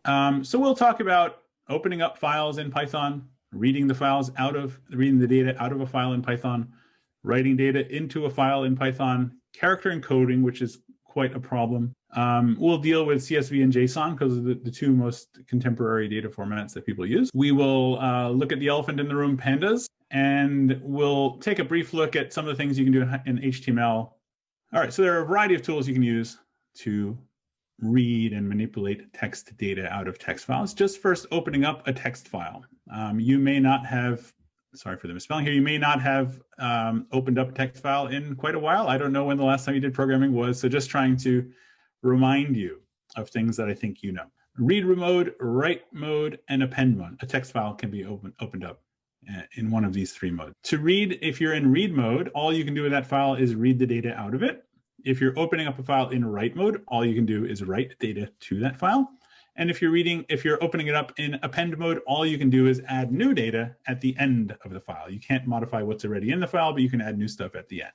So we'll talk about opening up files in Python, reading the data out of a file in Python, writing data into a file in Python, character encoding, which is quite a problem. We'll deal with CSV and JSON because of the two most contemporary data formats that people use. We will look at the elephant in the room, pandas, and we'll take a brief look at some of the things you can do in HTML. All right, so there are a variety of tools you can use to read and manipulate text data out of text files. Just first opening up a text file. You may not have, sorry for the misspelling here, you may not have opened up a text file in quite a while. I don't know when the last time you did programming was, so just trying to remind you of things that I think you know. Read mode, write mode, and append mode. A text file can be opened up in one of these three modes. To read, if you're in read mode, all you can do with that file is read the data out of it. If you're opening up a file in write mode, all you can do is write data to that file. And if you're opening it up in append mode, all you can do is add new data at the end of the file. You can't modify what's already in the file, but you can add new stuff at the end.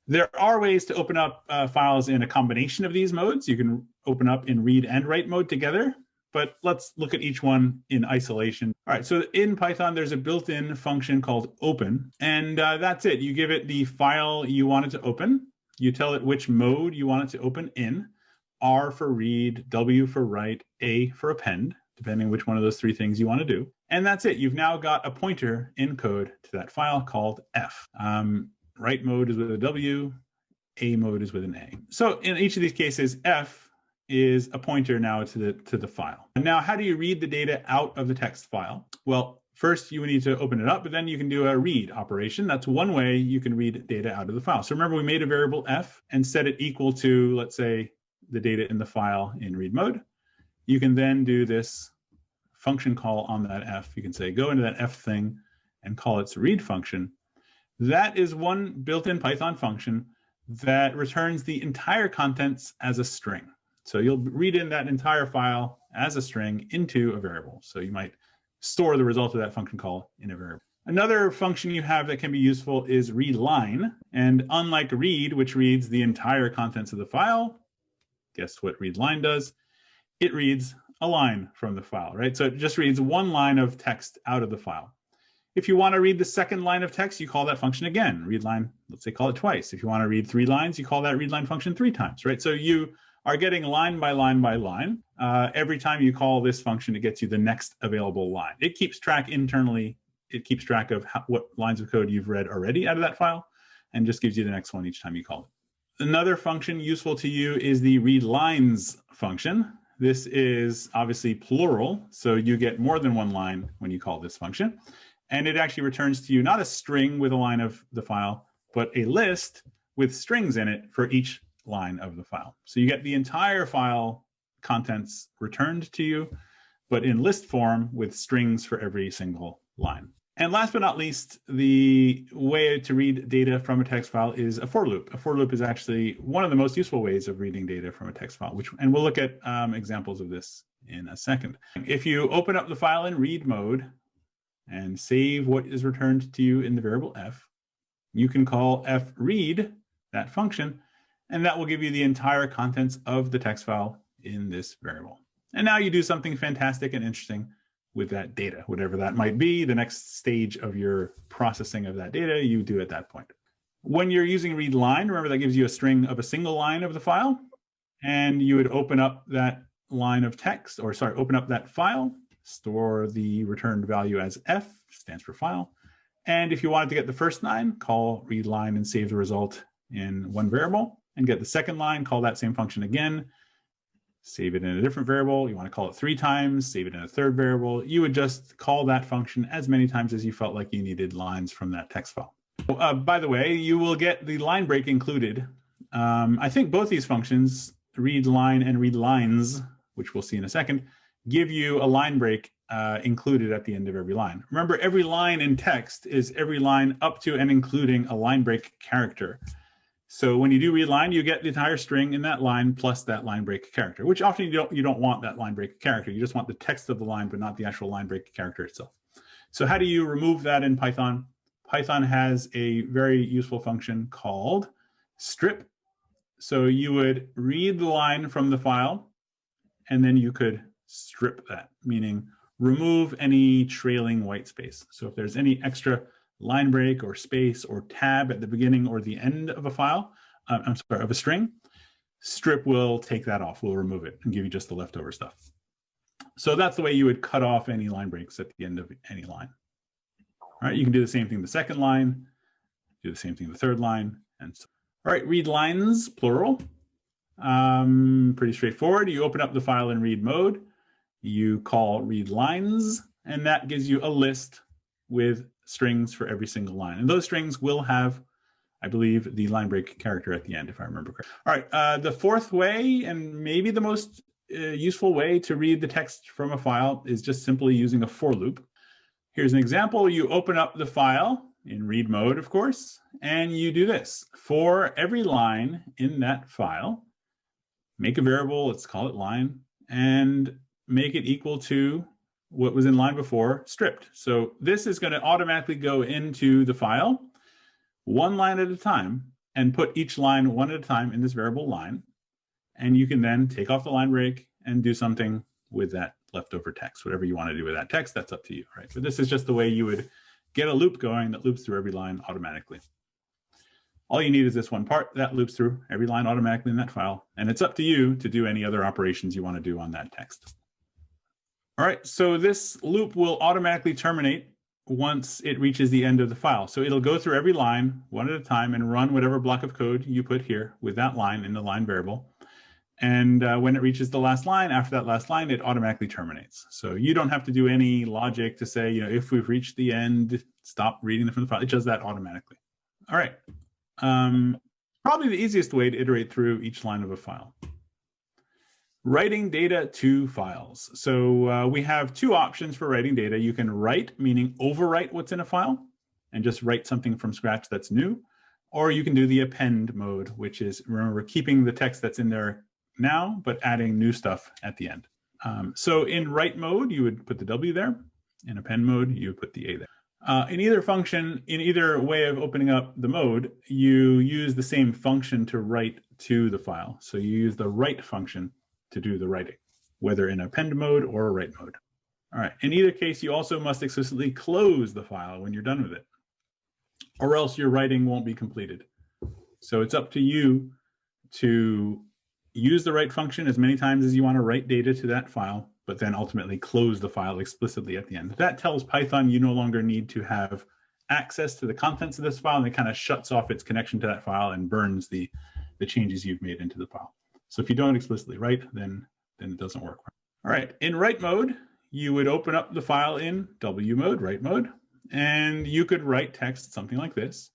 There are ways to open up files in a combination of these modes. You can open up in read and write mode together, but let's look at each one in isolation. All right, so in Python, there's a built-in function called open, and that's it. You give it the file you want it to open. You tell it which mode you want it to open in, R for read, W for write, A for append, depending which one of those three things you want to do. And that's it. You've now got a pointer in code to that file called F. Write mode is with a W, A mode is with an A. So in each of these cases, F is a pointer now to the file. And now, how do you read the data out of the text file? Well, first, you need to open it up, but then you can do a read operation. That's one way you can read data out of the file. So remember, we made a variable f and set it equal to, let's say, the data in the file in read mode. You can then do this function call on that f. You can say, go into that f thing and call its read function. That is one built-in Python function that returns the entire contents as a string. So you'll read in that entire file as a string into a variable. So you might store the result of that function call in a variable. Another function you have that can be useful is readLine. And unlike read, which reads the entire contents of the file, guess what readLine does? It reads a line from the file, right? So it just reads one line of text out of the file. If you want to read the second line of text, you call that function again. ReadLine, let's say call it twice. If you want to read 3 lines, you call that readLine function 3 times, right? So you are getting line by line by line. Every time you call this function, it gets you the next available line. It keeps track internally. It keeps track of what lines of code you've read already out of that file and just gives you the next one each time you call it. Another function useful to you is the readLines function. This is obviously plural, so you get more than one line when you call this function. And it actually returns to you not a string with a line of the file, but a list with strings in it for each line of the file. So you get the entire file contents returned to you, but in list form with strings for every single line. And last but not least, the way to read data from a text file is a for loop. A for loop is actually one of the most useful ways of reading data from a text file, and we'll look at examples of this in a second. If you open up the file in read mode and save what is returned to you in the variable f, you can call fread, that function, and that will give you the entire contents of the text file in this variable. And now you do something fantastic and interesting with that data, whatever that might be. The next stage of your processing of that data, you do at that point. When you're using readLine, remember that gives you a string of a single line of the file, and you would open up that line of text, or sorry, open up that file, store the returned value as f, stands for file. And if you wanted to get the first line, call readLine and save the result in one variable. And get the second line, call that same function again, save it in a different variable. You want to call it 3 times, save it in a third variable. You would just call that function as many times as you felt like you needed lines from that text file. By the way, you will get the line break included. I think both these functions, readLine and readLines, which we'll see in a second, give you a line break included at the end of every line. Remember, every line in text is every line up to and including a line break character. So when you do readLine, you get the entire string in that line plus that line break character, which often you don't want that line break character. You just want the text of the line, but not the actual line break character itself. So how do you remove that in Python? Python has a very useful function called strip. So you would read the line from the file, and then you could strip that, meaning remove any trailing white space. So if there's any extra line break or space or tab at the beginning or the end of a file, of a string, strip will take that off, will remove it and give you just the leftover stuff. So that's the way you would cut off any line breaks at the end of any line. All right, you can do the same thing the second line, do the same thing the third line, and so. All right, read lines, plural. Pretty straightforward. You open up the file in read mode, you call read lines, and that gives you a list with strings for every single line. And those strings will have, I believe, the line break character at the end, if I remember correctly. All right, the fourth way, and maybe the most useful way to read the text from a file, is just simply using a for loop. Here's an example. You open up the file in read mode, of course, and you do this. For every line in that file, make a variable, let's call it line, and make it equal to what was in line before, stripped. So this is going to automatically go into the file one line at a time and put each line one at a time in this variable line. And you can then take off the line break and do something with that leftover text. Whatever you want to do with that text, that's up to you, right? But this is just the way you would get a loop going that loops through every line automatically. All you need is this one part that loops through every line automatically in that file. And it's up to you to do any other operations you want to do on that text. All right, so this loop will automatically terminate once it reaches the end of the file. So it'll go through every line one at a time and run whatever block of code you put here with that line in the line variable. And when it reaches the last line, after that last line, it automatically terminates. So you don't have to do any logic to say, you know, if we've reached the end, stop reading from the file. It does that automatically. All right. Probably the easiest way to iterate through each line of a file. Writing data to files. So we have two options for writing data. You can write, meaning overwrite what's in a file and just write something from scratch that's new. Or you can do the append mode, which is, remember, keeping the text that's in there now, but adding new stuff at the end. So in write mode, you would put the W there. In append mode, you would put the A there. In either function, in either way of opening up the mode, you use the same function to write to the file. So you use the write function to do the writing, whether in append mode or write mode. All right, in either case, you also must explicitly close the file when you're done with it, or else your writing won't be completed. So it's up to you to use the write function as many times as you want to write data to that file, but then ultimately close the file explicitly at the end. That tells Python you no longer need to have access to the contents of this file, and it kind of shuts off its connection to that file and burns the changes you've made into the file. So if you don't explicitly write, then it doesn't work. All right, in write mode, you would open up the file in W mode, write mode, and you could write text something like this.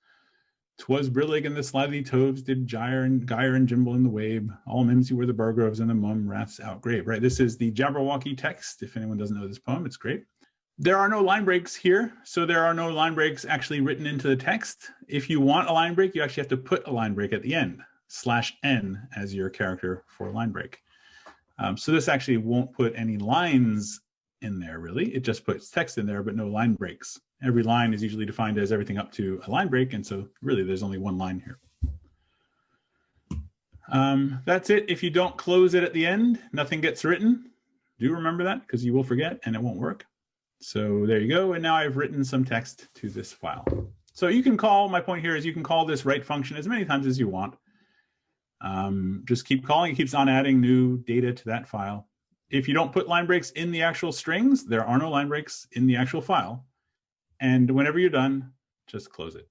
'Twas brillig and the slithy toves did gyre and gimble in the wabe. All mimsy were the burgroves and the mum raths outgrave. Right, this is the Jabberwocky text. If anyone doesn't know this poem, it's great. There are no line breaks here, so there are no line breaks actually written into the text. If you want a line break, you actually have to put a line break at the end, /n as your character for line break. So this actually won't put any lines in there, really. It just puts text in there, but no line breaks. Every line is usually defined as everything up to a line break, and so really there's only one line here. That's it. If you don't close it at the end, nothing gets written. Do remember that, because you will forget and it won't work. So there you go, and now I've written some text to this file. So you can call, my point here is you can call this write function as many times as you want. Just keep calling, it keeps on adding new data to that file. If you don't put line breaks in the actual strings, there are no line breaks in the actual file. And whenever you're done, just close it.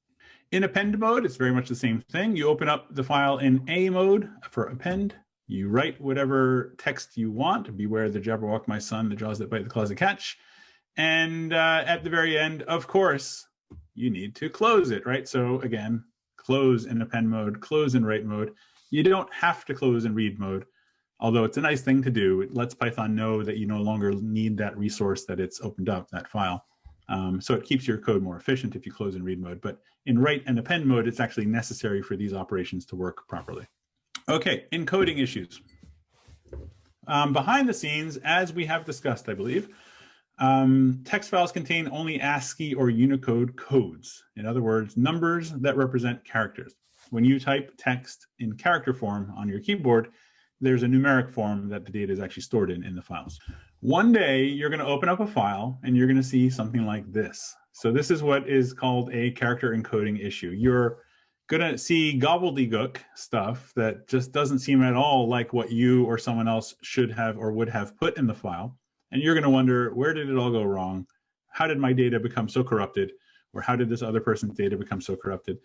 In append mode, it's very much the same thing. You open up the file in A mode for append. You write whatever text you want. Beware the Jabberwock, my son, the jaws that bite the claws that catch. And at the very end, of course, you need to close it, right? So again, close in append mode, close in write mode. You don't have to close in read mode, although it's a nice thing to do. It lets Python know that you no longer need that resource that it's opened up, that file. So it keeps your code more efficient if you close in read mode. But in write and append mode, it's actually necessary for these operations to work properly. Okay, encoding issues. Behind the scenes, as we have discussed, I believe, text files contain only ASCII or Unicode codes. In other words, numbers that represent characters. When you type text in character form on your keyboard, there's a numeric form that the data is actually stored in the files. One day you're going to open up a file and you're going to see something like this. So this is what is called a character encoding issue. You're going to see gobbledygook stuff that just doesn't seem at all like what you or someone else should have or would have put in the file. And you're going to wonder, where did it all go wrong? How did my data become so corrupted? Or how did this other person's data become so corrupted?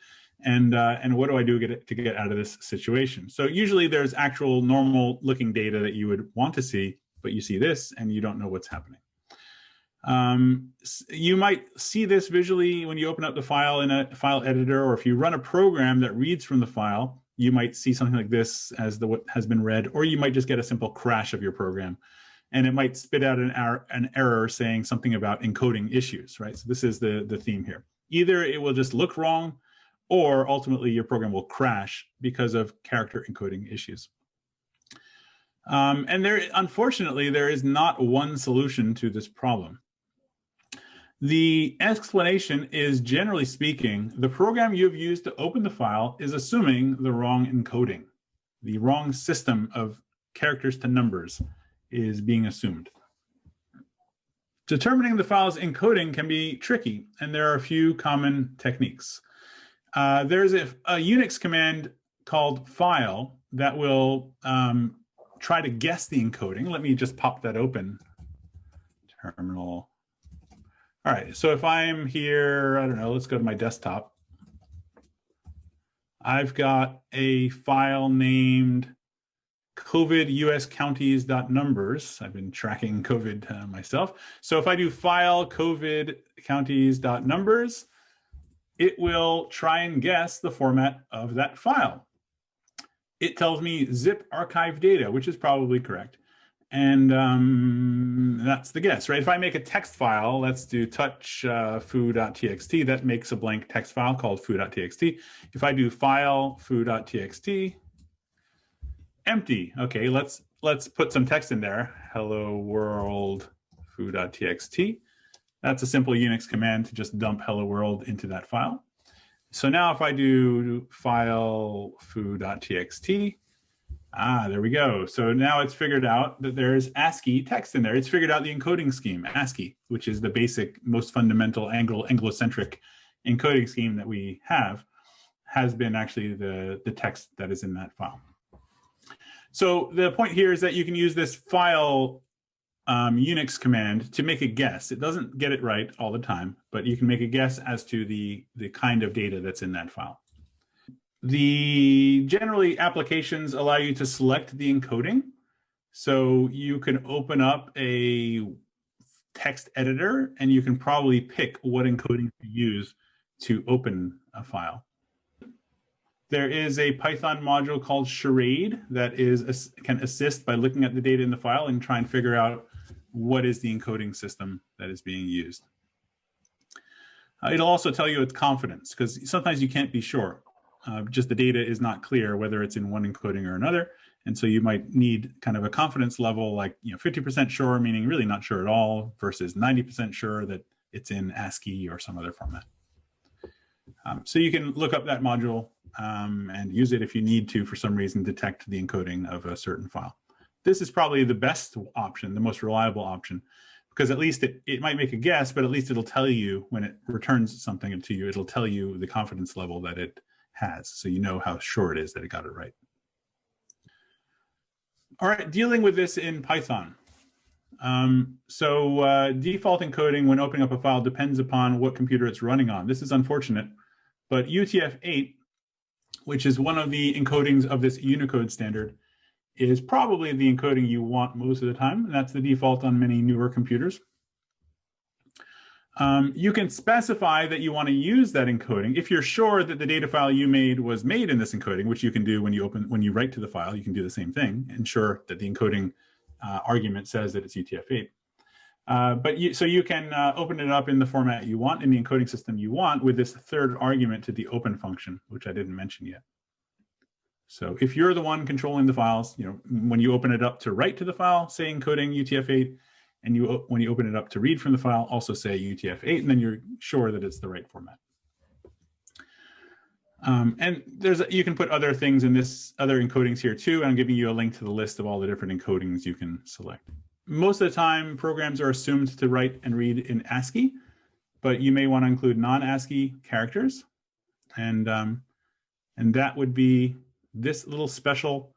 And what do I do to get out of this situation? So usually there's actual normal looking data that you would want to see, but you see this and you don't know what's happening. You might see this visually when you open up the file in a file editor, or if you run a program that reads from the file, you might see something like this as what has been read, or you might just get a simple crash of your program. And it might spit out an error saying something about encoding issues, right? So this is the theme here. Either it will just look wrong, or ultimately your program will crash because of character encoding issues. And unfortunately, there is not one solution to this problem. The explanation is, generally speaking, the program you've used to open the file is assuming the wrong encoding. The wrong system of characters to numbers is being assumed. Determining the file's encoding can be tricky, and there are a few common techniques. There's a Unix command called file that will try to guess the encoding. Let me just pop that open. Terminal. All right, so if I'm here, I don't know, let's go to my desktop. I've got a file named COVID-US-counties.numbers. I've been tracking COVID myself. So if I do file COVID-counties.numbers, it will try and guess the format of that file. It tells me zip archive data, which is probably correct. And that's the guess, right? If I make a text file, let's do touch foo.txt, that makes a blank text file called foo.txt. If I do file foo.txt, empty. Okay, let's put some text in there. Hello world foo.txt. That's a simple Unix command to just dump hello world into that file. So now if I do file foo.txt, there we go. So now it's figured out that there's ASCII text in there. It's figured out the encoding scheme, ASCII, which is the basic, most fundamental Anglo-centric encoding scheme that we have, has been actually the text that is in that file. So the point here is that you can use this file Unix command to make a guess. It doesn't get it right all the time, but you can make a guess as to the kind of data that's in that file. Generally, applications allow you to select the encoding. So you can open up a text editor and you can probably pick what encoding to use to open a file. There is a Python module called Charade that can assist by looking at the data in the file and try and figure out what is the encoding system that is being used. It'll also tell you its confidence, because sometimes you can't be sure. Just the data is not clear whether it's in one encoding or another. And so you might need kind of a confidence level, like 50% sure, meaning really not sure at all, versus 90% sure that it's in ASCII or some other format. So you can look up that module and use it if you need to, for some reason, detect the encoding of a certain file. This is probably the best option, the most reliable option, because at least it might make a guess, but at least it'll tell you when it returns something to you, it'll tell you the confidence level that it has, so you know how sure it is that it got it right. All right, dealing with this in Python. Default encoding when opening up a file depends upon what computer it's running on. This is unfortunate, but UTF-8, which is one of the encodings of this Unicode standard, is probably the encoding you want most of the time, and that's the default on many newer computers. You can specify that you want to use that encoding if you're sure that the data file you made was made in this encoding, which you can do when you write to the file. You can do the same thing, ensure that the encoding argument says that it's UTF-8. So you can open it up in the format you want, in the encoding system you want, with this third argument to the open function, which I didn't mention yet. So if you're the one controlling the files, when you open it up to write to the file, say encoding UTF-8, and when you open it up to read from the file, also say UTF-8, and then you're sure that it's the right format. And you can put other things in this, other encodings here too, and I'm giving you a link to the list of all the different encodings you can select. Most of the time, programs are assumed to write and read in ASCII, but you may want to include non-ASCII characters. And that would be this little special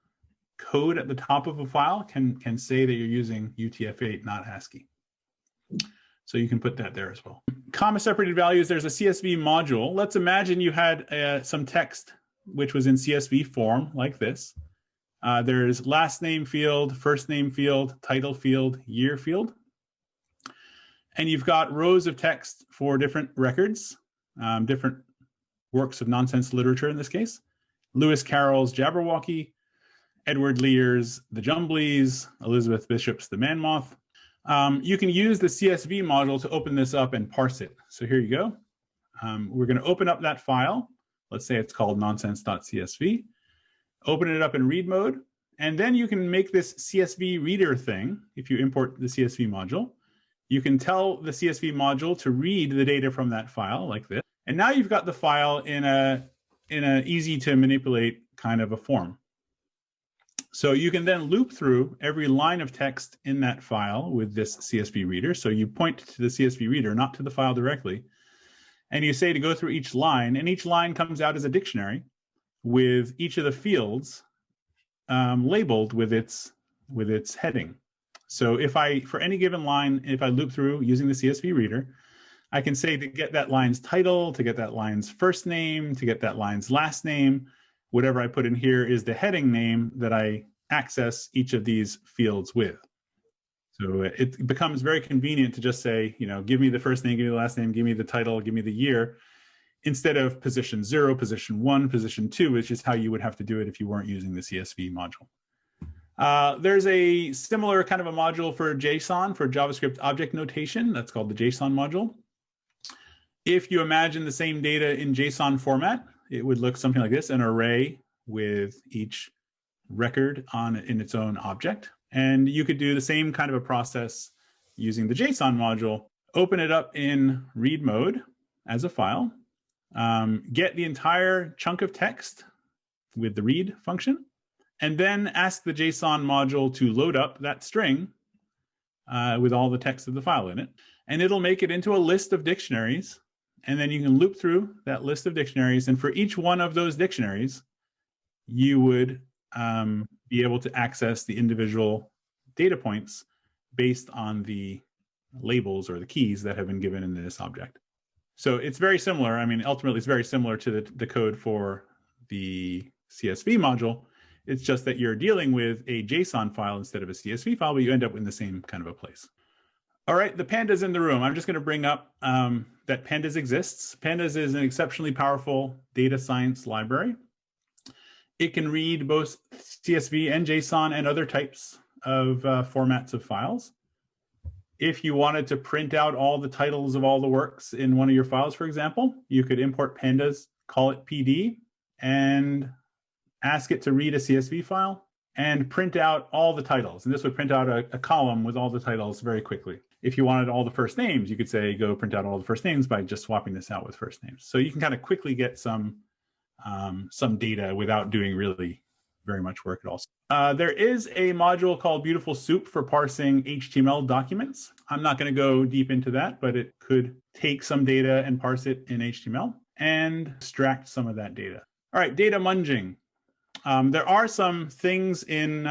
code at the top of a file can say that you're using UTF-8, not ASCII. So you can put that there as well. Comma separated values, there's a CSV module. Let's imagine you had some text which was in CSV form like this. There's last name field, first name field, title field, year field. And you've got rows of text for different records, different works of nonsense literature in this case. Lewis Carroll's Jabberwocky, Edward Lear's The Jumblies, Elizabeth Bishop's The Man Moth. You can use the CSV module to open this up and parse it. So here you go. We're going to open up that file. Let's say it's called nonsense.csv. Open it up in read mode. And then you can make this CSV reader thing. If you import the CSV module, you can tell the CSV module to read the data from that file like this. And now you've got the file in a easy to manipulate kind of a form. So you can then loop through every line of text in that file with this CSV reader. So you point to the CSV reader, not to the file directly. And you say to go through each line, and each line comes out as a dictionary with each of the fields labeled with its heading. So if for any given line, if I loop through using the CSV reader, I can say to get that line's title, to get that line's first name, to get that line's last name, whatever I put in here is the heading name that I access each of these fields with. So it becomes very convenient to just say, give me the first name, give me the last name, give me the title, give me the year, instead of position 0, position 1, position 2, which is how you would have to do it if you weren't using the CSV module. There's a similar kind of a module for JSON, for JavaScript object notation. That's called the JSON module. If you imagine the same data in JSON format, it would look something like this, an array with each record in its own object. And you could do the same kind of a process using the JSON module, open it up in read mode as a file, get the entire chunk of text with the read function, and then ask the JSON module to load up that string with all the text of the file in it. And it'll make it into a list of dictionaries. And then you can loop through that list of dictionaries. And for each one of those dictionaries, you would be able to access the individual data points based on the labels or the keys that have been given in this object. So it's very similar. I mean, ultimately, it's very similar to the code for the CSV module. It's just that you're dealing with a JSON file instead of a CSV file, but you end up in the same kind of a place. All right, the pandas in the room. I'm just going to bring up that pandas exists. Pandas is an exceptionally powerful data science library. It can read both CSV and JSON and other types of formats of files. If you wanted to print out all the titles of all the works in one of your files, for example, you could import pandas, call it PD, and ask it to read a CSV file and print out all the titles. And this would print out a column with all the titles very quickly. If you wanted all the first names, you could say, go print out all the first names by just swapping this out with first names. So you can kind of quickly get some data without doing really very much work at all. There is a module called Beautiful Soup for parsing HTML documents. I'm not going to go deep into that, but it could take some data and parse it in HTML and extract some of that data. All right, data munging. There are some things in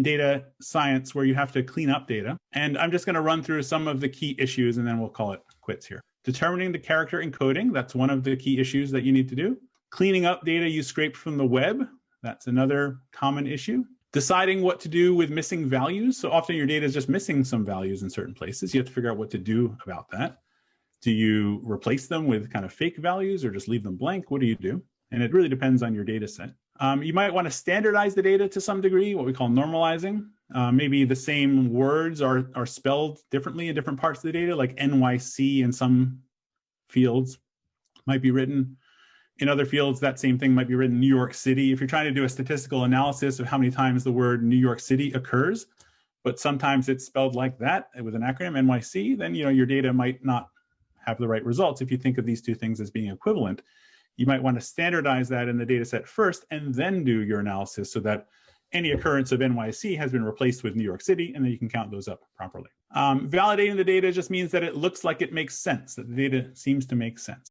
data science where you have to clean up data. And I'm just going to run through some of the key issues and then we'll call it quits here. Determining the character encoding, that's one of the key issues that you need to do. Cleaning up data you scraped from the web, that's another common issue. Deciding what to do with missing values. So often your data is just missing some values in certain places. You have to figure out what to do about that. Do you replace them with kind of fake values or just leave them blank? What do you do? And it really depends on your data set. You might want to standardize the data to some degree, what we call normalizing. Maybe the same words are spelled differently in different parts of the data, like NYC in some fields might be written. In other fields, that same thing might be written New York City. If you're trying to do a statistical analysis of how many times the word New York City occurs, but sometimes it's spelled like that with an acronym, NYC, then your data might not have the right results. If you think of these two things as being equivalent, you might want to standardize that in the data set first and then do your analysis so that any occurrence of NYC has been replaced with New York City, and then you can count those up properly. Validating the data just means that it looks like it makes sense, that the data seems to make sense.